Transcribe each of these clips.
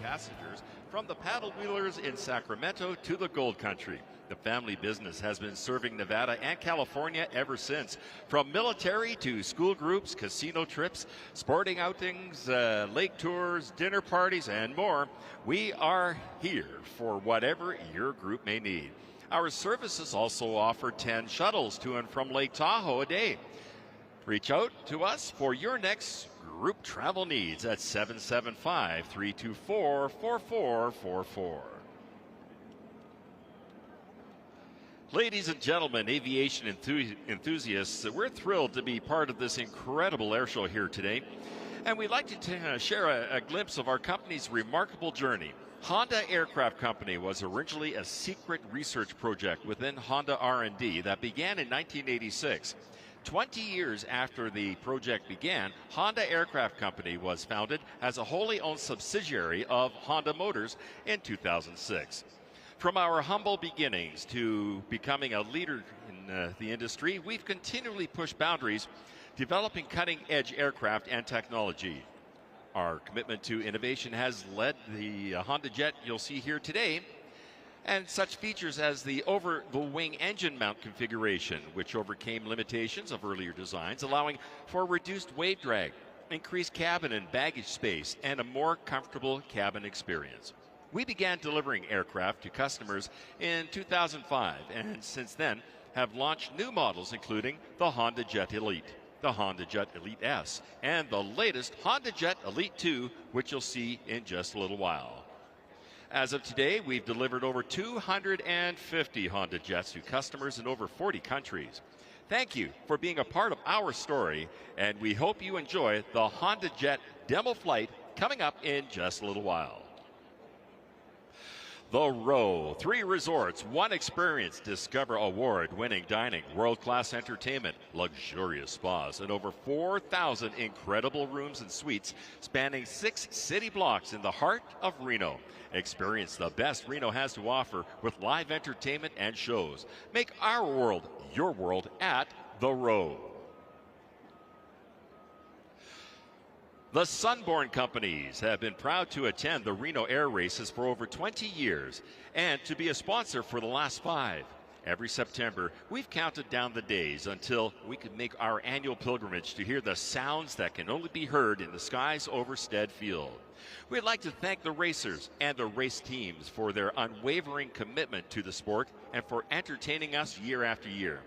passengers from the paddle wheelers in Sacramento to the Gold Country. The family business has been serving Nevada and California ever since. From military to school groups, casino trips, sporting outings, lake tours, dinner parties, and more, we are here for whatever your group may need. Our services also offer 10 shuttles to and from Lake Tahoe a day. Reach out to us for your next group travel needs at 775-324-4444. Ladies and gentlemen, aviation enthusiasts, we're thrilled to be part of this incredible air show here today. And we'd like to share a glimpse of our company's remarkable journey. Honda Aircraft Company was originally a secret research project within Honda R&D that began in 1986. 20 years after the project began, Honda Aircraft Company was founded as a wholly owned subsidiary of Honda Motors in 2006. From our humble beginnings to becoming a leader in the industry, we've continually pushed boundaries, developing cutting-edge aircraft and technology. Our commitment to innovation has led the Honda Jet you'll see here today, and such features as the over-the-wing engine mount configuration, which overcame limitations of earlier designs, allowing for reduced wave drag, increased cabin and baggage space, and a more comfortable cabin experience. We began delivering aircraft to customers in 2005, and since then have launched new models including the Honda Jet Elite, the Honda Jet Elite S, and the latest Honda Jet Elite 2, which you'll see in just a little while. As of today, we've delivered over 250 Honda Jets to customers in over 40 countries. Thank you for being a part of our story, and we hope you enjoy the Honda Jet demo flight coming up in just a little while. The Row, 3 resorts, 1 experience. Discover award-winning dining, world-class entertainment, luxurious spas, and over 4,000 incredible rooms and suites spanning 6 city blocks in the heart of Reno. Experience the best Reno has to offer with live entertainment and shows. Make our world your world at The Row. The Sunborn Companies have been proud to attend the Reno Air Races for over 20 years and to be a sponsor for the last 5. Every September, we've counted down the days until we can make our annual pilgrimage to hear the sounds that can only be heard in the skies over Stead Field. We'd like to thank the racers and the race teams for their unwavering commitment to the sport and for entertaining us year after year.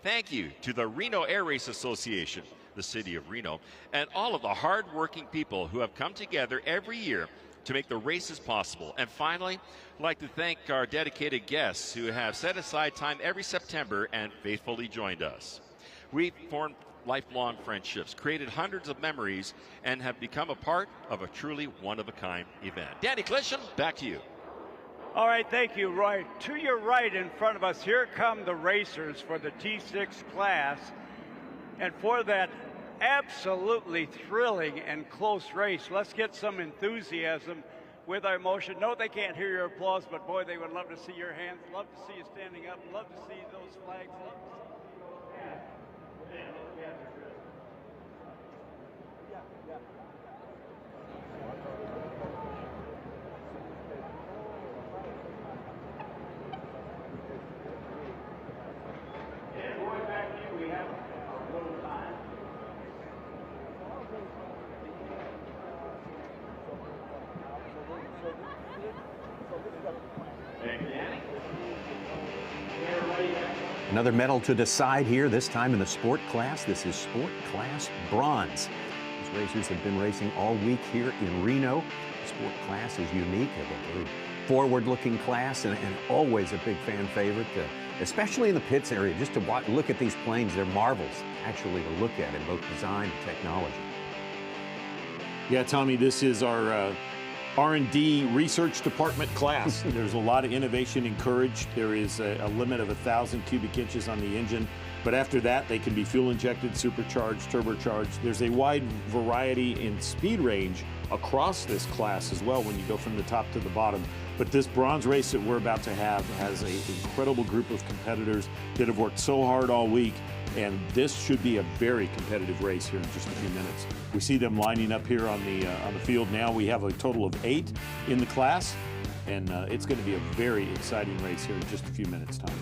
Thank you to the Reno Air Race Association, the City of Reno, and all of the hard-working people who have come together every year to make the races possible. And finally, I'd like to thank our dedicated guests who have set aside time every September and faithfully joined us. We've formed lifelong friendships, created hundreds of memories, and have become a part of a truly one-of-a-kind event. Danny Clisholm, back to you. All right, thank you, Roy. To your right in front of us, here come the racers for the T6 class. And for that absolutely thrilling and close race, let's get some enthusiasm with our motion. No, they can't hear your applause, but boy, they would love to see your hands, love to see you standing up, love to see those flags. Another medal to decide here, this time in the sport class. This is sport class bronze. These racers have been racing all week here in Reno. The sport class is unique, a very forward-looking class, and always a big fan favorite, especially in the pits area. Just to look at these planes, they're marvels actually to look at in both design and technology. Yeah, Tommy, this is our R&D research department class. There's a lot of innovation encouraged. There is a limit of 1,000 cubic inches on the engine, but after that they can be fuel injected, supercharged, turbocharged. There's a wide variety in speed range across this class as well when you go from the top to the bottom. But this bronze race that we're about to have has an incredible group of competitors that have worked so hard all week, and this should be a very competitive race here in just a few minutes. We see them lining up here on the field now. We have a total of 8 in the class, and it's going to be a very exciting race here in just a few minutes' time.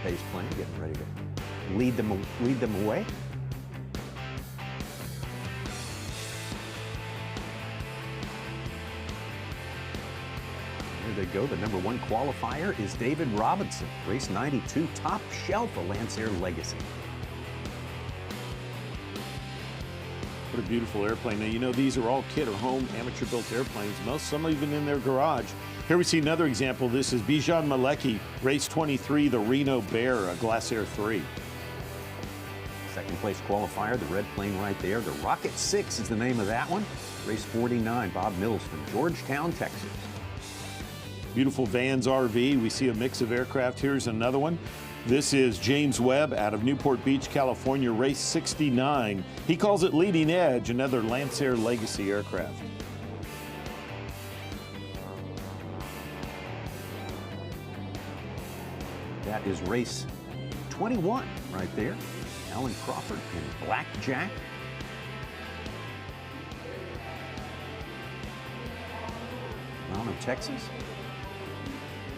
Pace plane, getting ready to lead them away. There they go. The number 1 qualifier is David Robinson, race 92, top shelf, a Lancer Legacy. What a beautiful airplane. Now, you know, these are all kit or home amateur built airplanes, some even in their garage. Here we see another example. This is Bijan Malecki, race 23, the Reno Bear, a Glasair 3. Second place qualifier, the red plane right there. The Rocket 6 is the name of that one. Race 49, Bob Mills from Georgetown, Texas. Beautiful Vans RV. We see a mix of aircraft. Here's another one. This is James Webb out of Newport Beach, California, race 69. He calls it Leading Edge, another Lancer Legacy aircraft. That is race 21 right there. Alan Crawford in Blackjack. Reno, Texas.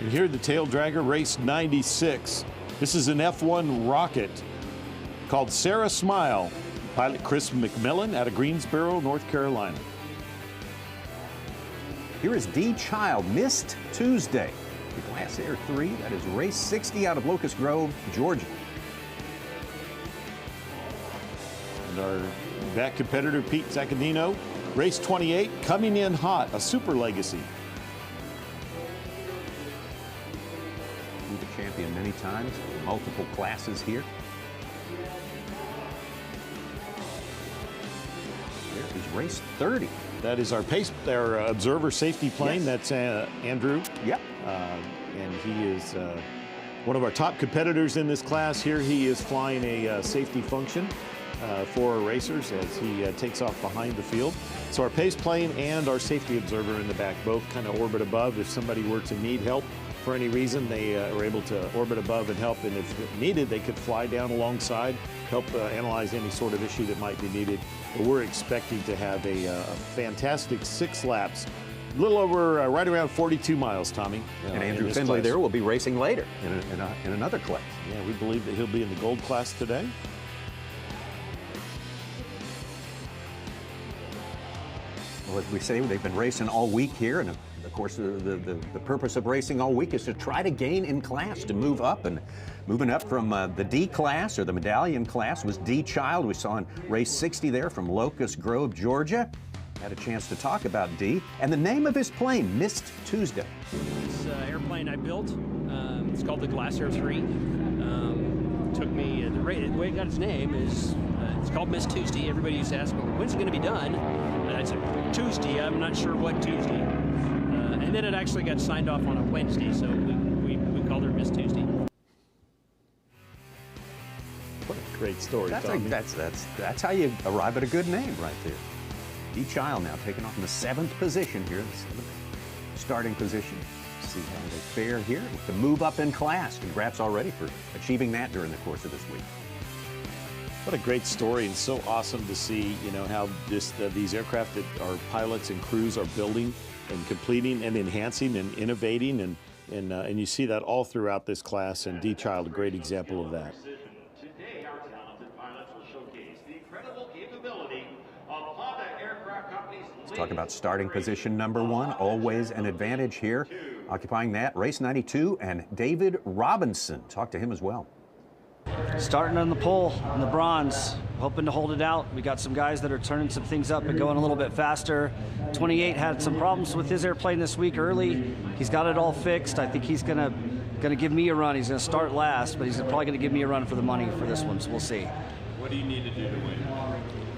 And here the tail dragger, race 96. This is an F1 rocket called Sarah Smile. Pilot Chris McMillan out of Greensboro, North Carolina. Here is D. Child, Missed Tuesday. The Glasair 3, that is race 60 out of Locust Grove, Georgia. And our back competitor, Pete Zaccanino, race 28, coming in hot, a Super Legacy. The champion many times, multiple classes here. There is race 30. That is our observer safety plane. Yes. That's Andrew. Yep. And he is one of our top competitors in this class. Here he is flying a safety function for our racers as he takes off behind the field. So our pace plane and our safety observer in the back both kind of orbit above. If somebody were to need help for any reason, they are able to orbit above and help. And if needed, they could fly down alongside, help analyze any sort of issue that might be needed. But we're expecting to have a fantastic 6 laps, a little over, right around 42 miles, Tommy. And Andrew Findlay there will be racing later in another class. Yeah, we believe that he'll be in the gold class today. Well, as we say, they've been racing all week here, and of course, the purpose of racing all week is to try to gain in class, to move up. And moving up from the D class, or the medallion class, was D. Child. We saw in race 60 there from Locust Grove, Georgia. Had a chance to talk about D. And the name of his plane, Missed Tuesday. This airplane I built, it's called the Glasair 3. Took me, the way it got its name is, it's called Miss Tuesday. Everybody used to ask me, when's it going to be done? And I said, Tuesday, I'm not sure what Tuesday. And then it actually got signed off on a Wednesday, so we called her Miss Tuesday. What a great story, Tommy. That's how you arrive at a good name right there. D. Child now taking off in the 7th position here, the 7th starting position. See how they fare here with the move up in class. Congrats already for achieving that during the course of this week. What a great story, and so awesome to see, you know, how these aircraft that our pilots and crews are building and completing and enhancing and innovating, and you see that all throughout this class, and D. Child, a great example of that. Today, our talented pilots will showcase the incredible capability of Honda Aircraft Company's. Let's talk about starting position number 1, always an advantage here. Occupying that, race 92, and David Robinson. Talk to him as well. Starting on the pole in the bronze, hoping to hold it out. We got some guys that are turning some things up and going a little bit faster. 28 had some problems with his airplane this week early. He's got it all fixed. I think he's gonna give me a run. He's gonna start last, but he's probably gonna give me a run for the money for this one, so we'll see. What do you need to do to win?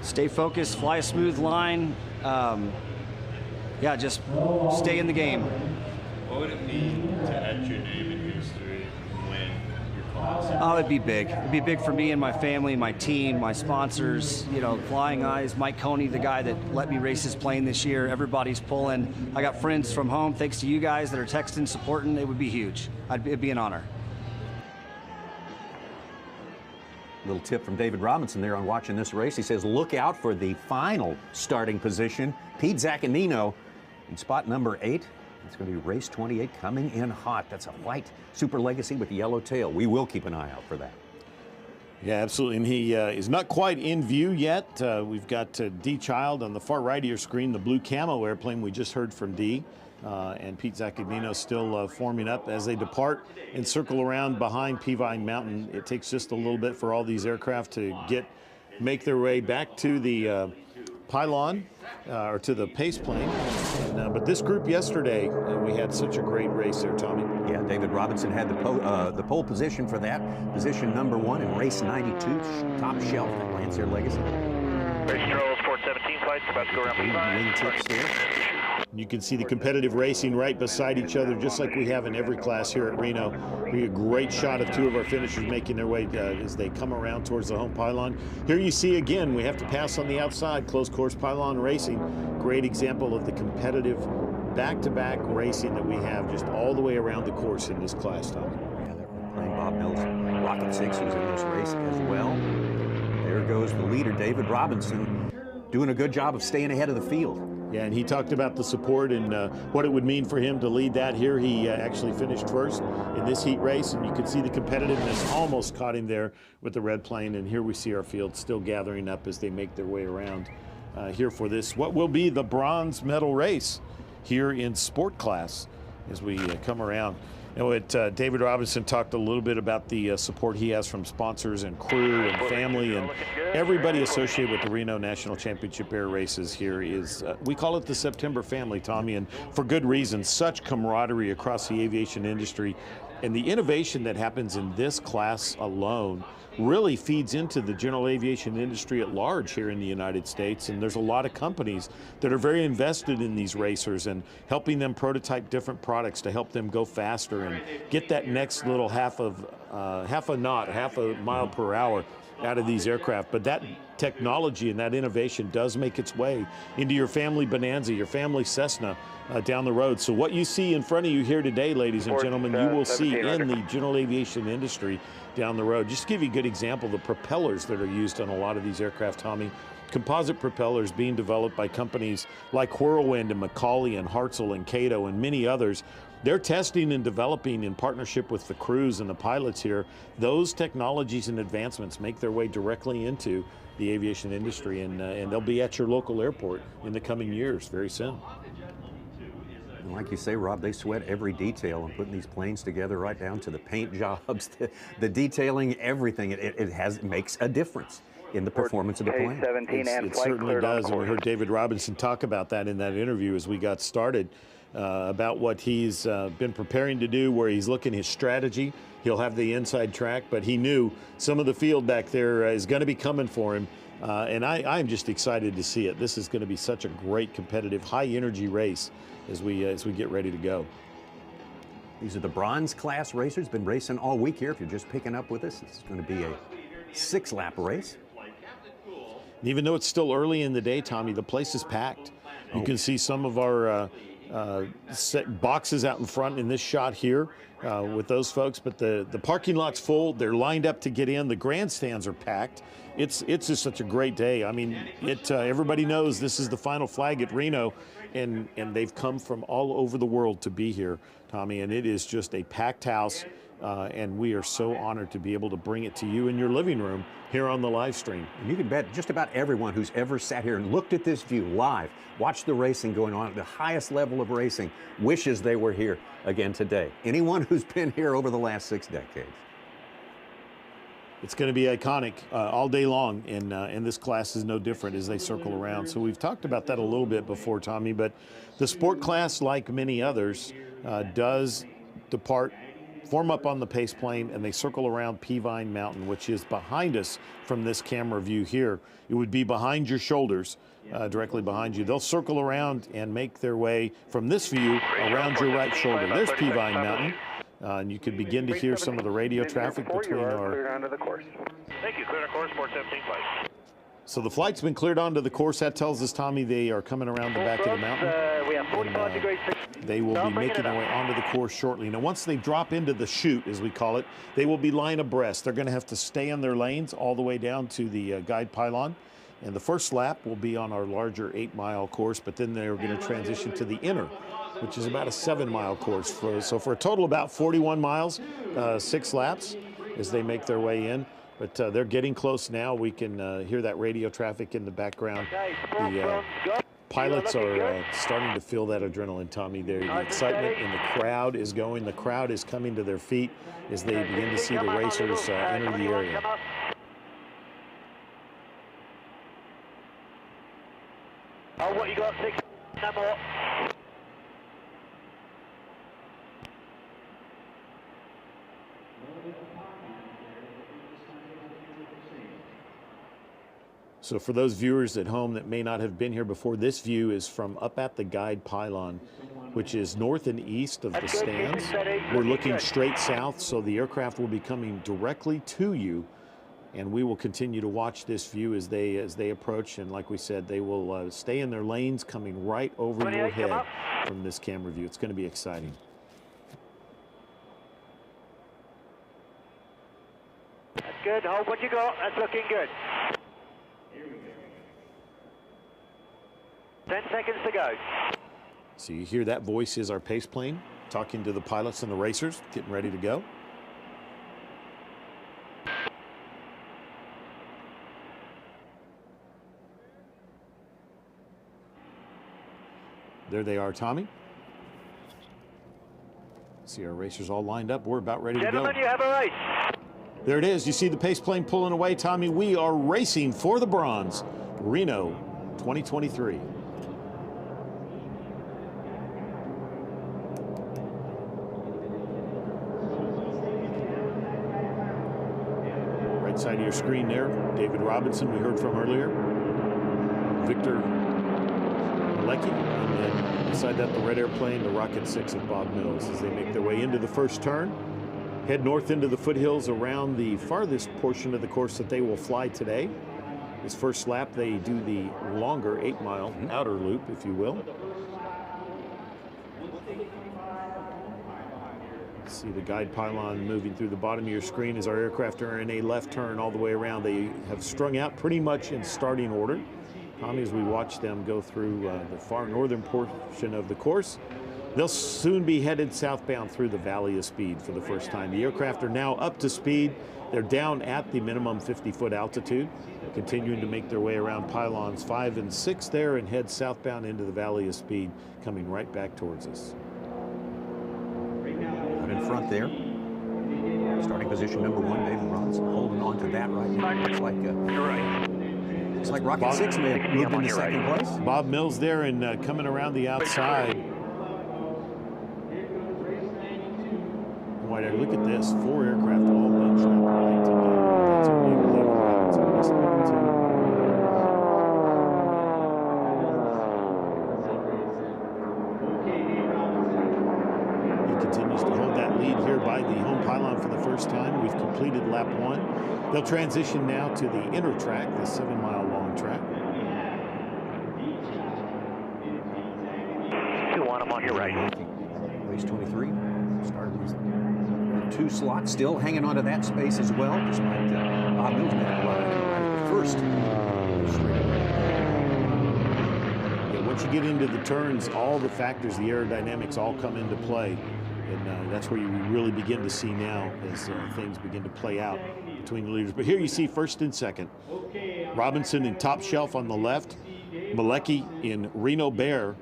Stay focused, fly a smooth line. Yeah, just stay in the game. What would it mean to add your name in history when you're flying? Oh, it'd be big. It'd be big for me and my family, my team, my sponsors. You know, Flying Eyes, Mike Coney, the guy that let me race his plane this year. Everybody's pulling. I got friends from home. Thanks to you guys that are texting, supporting. It would be huge. It'd be an honor. Little tip from David Robinson there on watching this race. He says, look out for the final starting position. Pete Zaccagnino in spot number 8. It's going to be race 28 coming in hot. That's a white Super Legacy with the yellow tail. We will keep an eye out for that. Yeah, absolutely. And he is not quite in view yet. We've got D. Child on the far right of your screen, the blue camo airplane we just heard from D. And Pete Zaccagnino still forming up as they depart and circle around behind Peavine Mountain. It takes just a little bit for all these aircraft to make their way back to the pylon or to the pace plane. But this group yesterday, we had such a great race there, Tommy. Yeah, David Robinson had the pole position for that. Position number 1 in race 92, top shelf at Lancier Legacy. Race Charles 417 flights about to go around Peavine. You can see the competitive racing right beside each other, just like we have in every class here at Reno. We get a great shot of 2 of our finishers making their way as they come around towards the home pylon. Here you see again, we have to pass on the outside, close course pylon racing. Great example of the competitive back-to-back racing that we have just all the way around the course in this class, Tommy. Yeah, they're playing Bob Mills. Rocket 6 who's in this race as well. There goes the leader, David Robinson, doing a good job of staying ahead of the field. Yeah, and he talked about the support and what it would mean for him to lead that here. He actually finished first in this heat race, and you could see the competitiveness almost caught him there with the red plane. And here we see our field still gathering up as they make their way around here for this, what will be the bronze medal race here in sport class as we come around. You know, David Robinson talked a little bit about the support he has from sponsors and crew and family and everybody associated with the Reno National Championship Air Races here is, we call it the September family, Tommy, and for good reason. Such camaraderie across the aviation industry, and the innovation that happens in this class alone really feeds into the general aviation industry at large here in the United States. And there's a lot of companies that are very invested in these racers and helping them prototype different products to help them go faster and get that next little half a knot, half a mile per hour out of these aircraft. But that technology and that innovation does make its way into your family Bonanza, your family Cessna down the road. So what you see in front of you here today, ladies and gentlemen, you will see in the general aviation industry down the road. Just to give you a good example, the propellers that are used on a lot of these aircraft, Tommy, composite propellers being developed by companies like Whirlwind and Macaulay and Hartzell and Cato and many others. They're testing and developing in partnership with the crews and the pilots here. Those technologies and advancements make their way directly into the aviation industry, and they'll be at your local airport in the coming years very soon. And like you say, Rob, they sweat every detail on putting these planes together, right down to the paint jobs, the detailing, everything. It makes a difference in the performance of the plane. It certainly does, and we heard David Robinson talk about that in that interview as we got started. About what he's been preparing to do, where he's looking his strategy. He'll have the inside track, but he knew some of the field back there is going to be coming for him. And I'm just excited to see it. This is going to be such a great competitive, high-energy race as we get ready to go. These are the bronze class racers. Been racing all week here. If you're just picking up with us, this is going to be a 6-lap race. And even though it's still early in the day, Tommy, the place is packed. You can see some of our set boxes out in front in this shot here with those folks, but the parking lot's full. They're lined up to get in. The grandstands are packed. It's just such a great day. I mean, everybody knows this is the final flag at Reno, and they've come from all over the world to be here, Tommy, and it is just a packed house, and we are so honored to be able to bring it to you in your living room here on the live stream. And you can bet just about everyone who's ever sat here and looked at this view live, watched the racing going on at the highest level of racing, wishes they were here again today. Anyone who's been here over the last 6 decades. It's going to be iconic all day long, and this class is no different as they circle around. So we've talked about that a little bit before, Tommy, but the sport class, like many others, does form up on the pace plane, and they circle around Peavine Mountain, which is behind us from this camera view here. It would be behind your shoulders, directly behind you. They'll circle around and make their way from this view around your right shoulder. There's Peavine Mountain. And you could begin to hear some of the radio traffic between our... Cleared onto the course. Thank you. Clear on course, 417 flight. So the flight's been cleared onto the course. That tells us, Tommy, they are coming around the back of the mountain. We have 45 degrees. They will be making their way onto the course shortly. Now, once they drop into the chute, as we call it, they will be line abreast. They're going to have to stay in their lanes all the way down to the guide pylon. And the first lap will be on our larger 8-mile course, but then they're going to transition to the inner, which is about a 7-mile course. So for a total about 41 miles, 6 laps as they make their way in. But they're getting close now. We can hear that radio traffic in the background. The pilots are starting to feel that adrenaline, Tommy. The excitement in the crowd is going. The crowd is coming to their feet as they begin to see the racers enter the area. Oh, what you got? 6, no more. So for those viewers at home that may not have been here before, this view is from up at the guide pylon, which is north and east of the stands. We're looking straight south, so the aircraft will be coming directly to you, and we will continue to watch this view as they approach. And like we said, they will stay in their lanes, coming right over your head from this camera view. It's going to be exciting. That's good. Hold what you got. That's looking good. 10 seconds to go. So you hear that voice is our pace plane talking to the pilots and the racers, getting ready to go. There they are, Tommy. See our racers all lined up. We're about ready to go. Gentlemen, you have a race. There it is. You see the pace plane pulling away, Tommy. We are racing for the bronze. Reno 2023. Right side of your screen there, David Robinson, we heard from earlier. Victor Malecki, and then beside that, the red airplane, the Rocket 6 of Bob Mills, as they make their way into the first turn. Head north into the foothills around the farthest portion of the course that they will fly today. This first lap, they do the longer 8-mile outer loop, if you will. See the guide pylon moving through the bottom of your screen as our aircraft are in a left turn all the way around. They have strung out pretty much in starting order. Tommy, as we watch them go through the far northern portion of the course, they'll soon be headed southbound through the Valley of Speed for the first time. The aircraft are now up to speed. They're down at the minimum 50-foot altitude, continuing to make their way around pylons 5 and 6 there and head southbound into the Valley of Speed, coming right back towards us. Out in front there, starting position number 1, David Robinson, holding on to that right now. Looks like You're right. looks like Rocket 6 may have moved into second place. Bob Mills there and coming around the outside. White, look at this, 4 aircraft all bunched up right together. That's our new David Robinson race number 2. He continues to hold that lead here by the home pylon for the first time. We've completed lap 1. They'll transition now to the inner track, the 7-mile long track. 2-1, I'm on your right. Race 23, started with 2 slots, still hanging on to that space as well, despite Bob Mills being right at the first. Yeah, once you get into the turns, all the factors, the aerodynamics all come into play. And that's where you really begin to see now as things begin to play out between the leaders. But here you see first and second. Robinson in Top Shelf on the left, Malecki in Reno Bear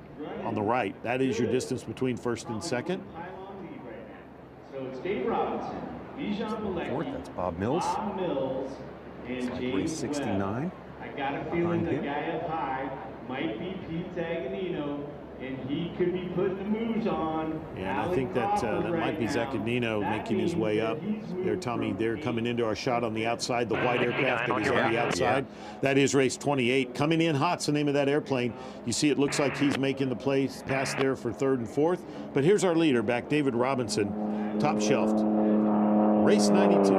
on the right. That is your distance between first and second. So it's Dave Robinson, Bijan Malecki, Fourth, that's Bob Mills. and It's like James race 69. Webb. I got a feeling the guy up high might be Pete Taganino, and he could be putting the moves on. And I think that that might be Zaccagnino making his way up. There, Tommy, they're coming into our shot on the outside, the white aircraft that is on the outside. That is race 28. Coming in hot's the name of that airplane. You see it looks like he's making the pass there for third and fourth. But here's our leader back, David Robinson, top shelved. Race 92.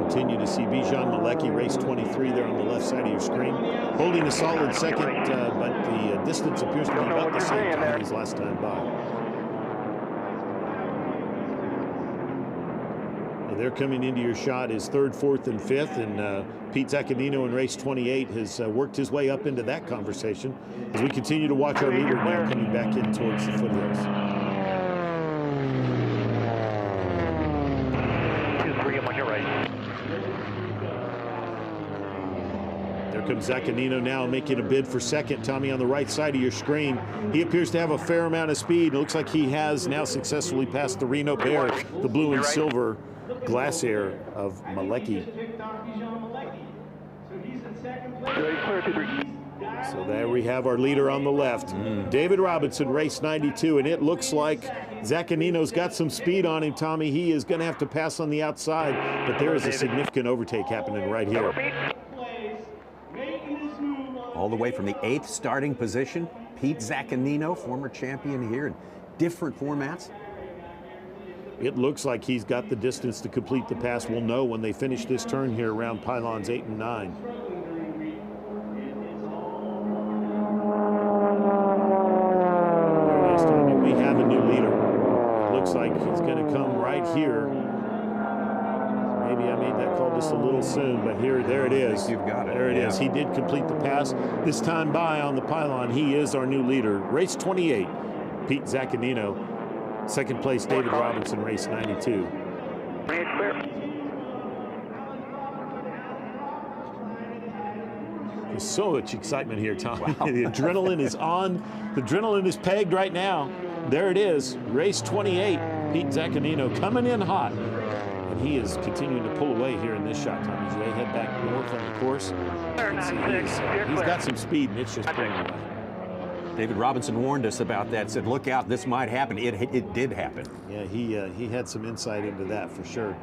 Continue to see Bijan Malecki, race 23 there on the left side of your screen. Holding a solid second, but the distance appears to be about the same time as last time by. And they're coming into your shot is third, fourth, and fifth, and Pete Zaccagnino in race 28 has worked his way up into that conversation as we continue to watch our leader now coming back in towards the foothills. 2-3, I'm on your right. There comes Zaccagnino now making a bid for second. Tommy, on the right side of your screen. He appears to have a fair amount of speed. It looks like he has now successfully passed the Reno Bear, the blue and silver glass air of Malecki. So there we have our leader on the left. David Robinson, race 92, and it looks like Zaccagnino's got some speed on him, Tommy. He is going to have to pass on the outside, but there is a significant overtake happening right here. All the way from the 8th starting position, Pete Zaccagnino, former champion here in different formats. It looks like he's got the distance to complete the pass. We'll know when they finish this turn here around pylons 8 and 9. There it is, Tommy. We have a new leader. It looks like he's going to come right here. Maybe I made that call just a little soon, but there it is. You've got it. There it is. He did complete the pass. This time by on the pylon, he is our new leader. Race 28, Pete Zaccagnino. Second place, David Robinson, race 92. There's so much excitement here, Tommy. Wow. The adrenaline is on. The adrenaline is pegged right now. There it is. Race 28, Pete Zaccagnino coming in hot. He is continuing to pull away here in this shot, Tommy. As they head back north on the course, you can see he's got some speed, and it's just pulling away. David Robinson warned us about that, said, look out, this might happen. It did happen. Yeah, he had some insight into that for sure.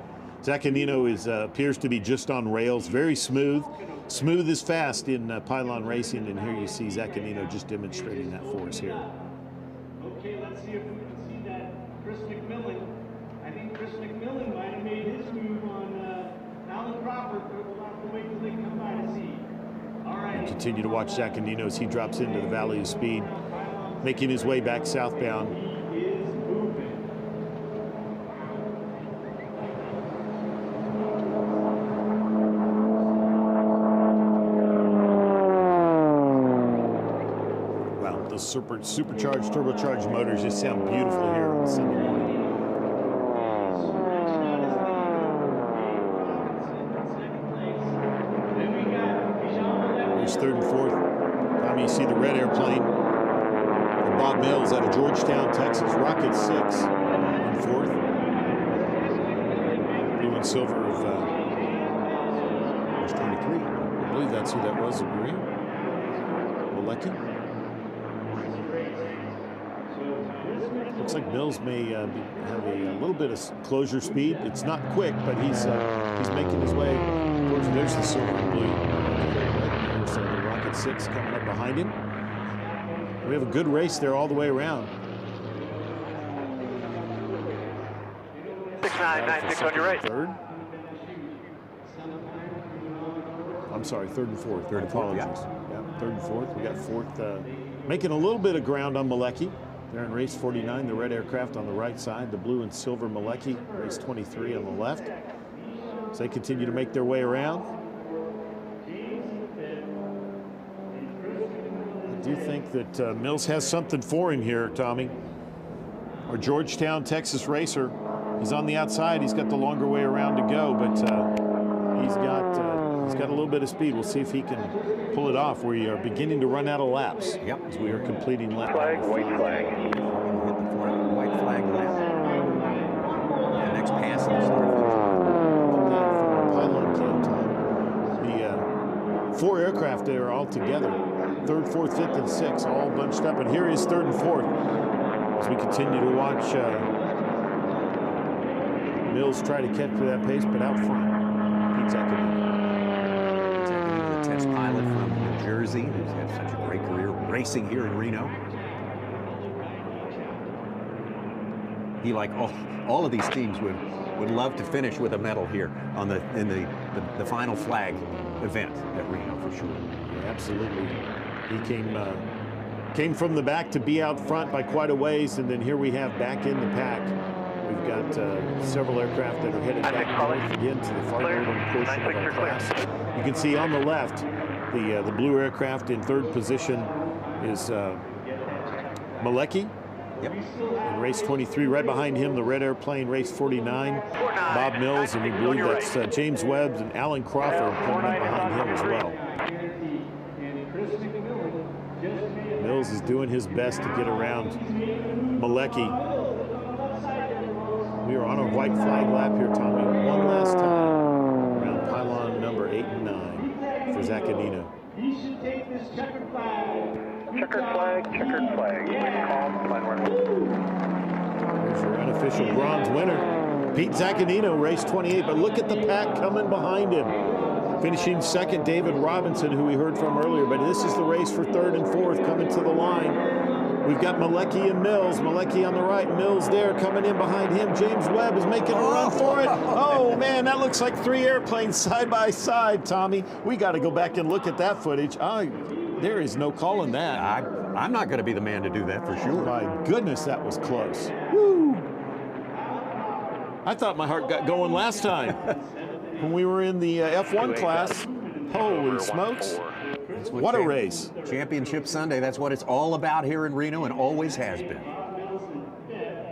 Zaccagnino appears to be just on rails, very smooth. Smooth is fast in pylon racing, and here you see Zaccagnino just demonstrating that for us here. Okay, let's see if we can see that Chris McMillan. I think Chris McMillan might have made his move on Alan Crawford, but we'll have to wait till they come by to see. All right. Continue to watch Zaccagnino as he drops into the Valley of Speed, making his way back southbound. He is moving. Wow, those supercharged, turbocharged motors just sound beautiful here on Sunday morning. Third and fourth. Tommy, you see the red airplane. And Bob Mills out of Georgetown, Texas. Rocket 6 in fourth. Blue and silver of There's 23. I believe that's who that was, green. Malecki. Looks like Mills may have a little bit of closure speed. It's not quick, but he's making his way towards. There's the silver and blue. So the Rocket 6 coming up behind him. We have a good race there all the way around. 6996 on your right. Third. I'm sorry, third and fourth. Third and fourth, yeah, third and fourth. We got fourth, making a little bit of ground on Malecki. They're in race 49, the red aircraft on the right side, the blue and silver Malecki, race 23 on the left. As they continue to make their way around. I do think that Mills has something for him here, Tommy. Our Georgetown, Texas racer. He's on the outside. He's got the longer way around to go, but he's got a little bit of speed. We'll see if he can pull it off. We are beginning to run out of laps. Yep. As we are completing lap. Flag, white flag. Hit the white flag lap. The next pass is start. Pylon cam time. aircraft there all together. 3rd, 4th, 5th, and 6th all bunched up. And here is 3rd and 4th as we continue to watch Mills try to catch to that pace, but out front, Pete Zaccanino. Pete Zaccanino, the test pilot from New Jersey, who's had such a great career racing here in Reno. He, like all of these teams, would love to finish with a medal here on in the final flag event at Reno for sure. Yeah, absolutely. He came from the back to be out front by quite a ways, and then here we have back in the pack. We've got several aircraft that are headed back north again to the far northern portion of our class. You can see on the left the blue aircraft in 3rd position is Malecki. Yep. In race 23, right behind him, the red airplane, race 49, Bob Mills, and we believe that's James Webb and Alan Crawford coming up behind him as well. Mills is doing his best to get around Malecki. We are on a white flag lap here, Tommy, one last time around pylon number 8 and 9 for Zaccanino. He should take this checkered flag. Checkered flag, checkered flag. Calm, line running. There's your unofficial bronze winner, Pete Zaccanino, race 28. But look at the pack coming behind him. Finishing 2nd, David Robinson, who we heard from earlier. But this is the race for 3rd and 4th coming to the line. We've got Malecki and Mills. Malecki on the right, Mills there coming in behind him. James Webb is making a run for it. Oh, man, that looks like 3 airplanes side by side, Tommy. We got to go back and look at that footage. There is no calling that. I'm not going to be the man to do that for sure. My goodness, that was close. Woo! I thought my heart got going last time when we were in the F1 class. Holy smokes. What a race. Championship Sunday, that's what it's all about here in Reno and always has been.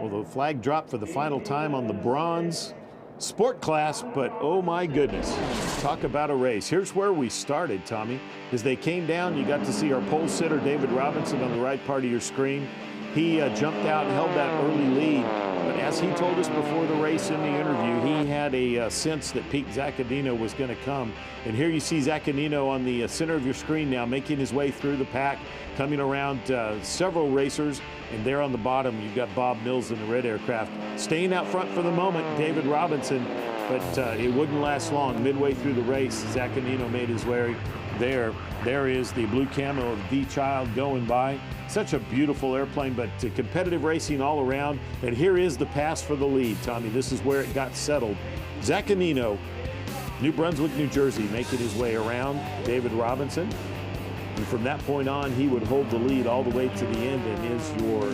Well, the flag dropped for the final time on the bronze sport class, but oh my goodness, talk about a race. Here's where we started, Tommy. As they came down, you got to see our pole sitter, David Robinson, on the right part of your screen. He jumped out and held that early lead, but as he told us before the race in the interview, he had a sense that Pete Zaccanino was going to come. And here you see Zaccanino on the center of your screen now, making his way through the pack, coming around several racers, and there on the bottom you've got Bob Mills in the red aircraft. Staying out front for the moment, David Robinson, but it wouldn't last long. Midway through the race, Zaccanino made his way there. There is the blue camo of D Child going by. Such a beautiful airplane, but competitive racing all around. And here is the pass for the lead, Tommy. This is where it got settled. Zaccanino, New Brunswick, New Jersey, making his way around David Robinson. And from that point on, he would hold the lead all the way to the end and is your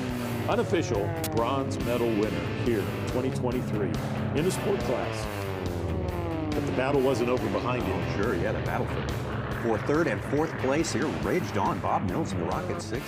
unofficial bronze medal winner here in 2023 in the sport class. But the battle wasn't over behind him. Sure, yeah, the battle for 3rd and 4th place here raged on. Bob Mills in the Rocket 6.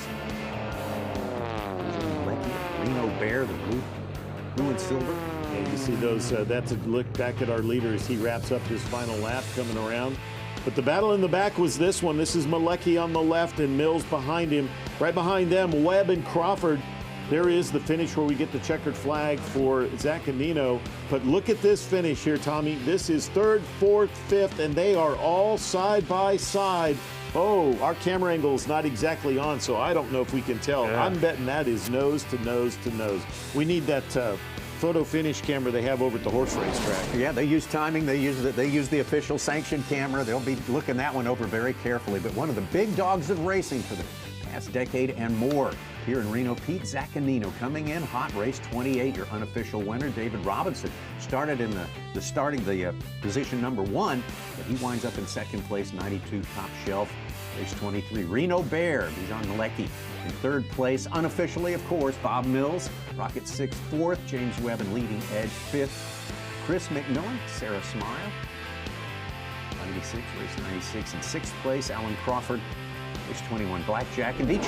Reno Bear, the blue and silver. Yeah, you see those, that's a look back at our leader as he wraps up his final lap coming around. But the battle in the back was this one. This is Malecki on the left and Mills behind him. Right behind them, Webb and Crawford. There is the finish where we get the checkered flag for Zaccanino. But look at this finish here, Tommy. This is 3rd, 4th, 5th, and they are all side by side. Oh, our camera angle is not exactly on, so I don't know if we can tell. Yeah. I'm betting that is nose to nose to nose. We need that photo finish camera they have over at the horse race track. Yeah, they use timing. They use the official sanctioned camera. They'll be looking that one over very carefully. But one of the big dogs of racing for the past decade and more here in Reno, Pete Zaccanino coming in hot. Race 28, your unofficial winner. David Robinson started in the position number 1, but he winds up in 2nd place, 92 top shelf. Race 23, Reno Bear, he's on Malecki in 3rd place. Unofficially, of course, Bob Mills, Rocket 6th, 4th, James Webb and Leading Edge 5th. Chris McMillan, Sarah Smile, 96, race 96 in 6th place. Alan Crawford, race 21, Blackjack and D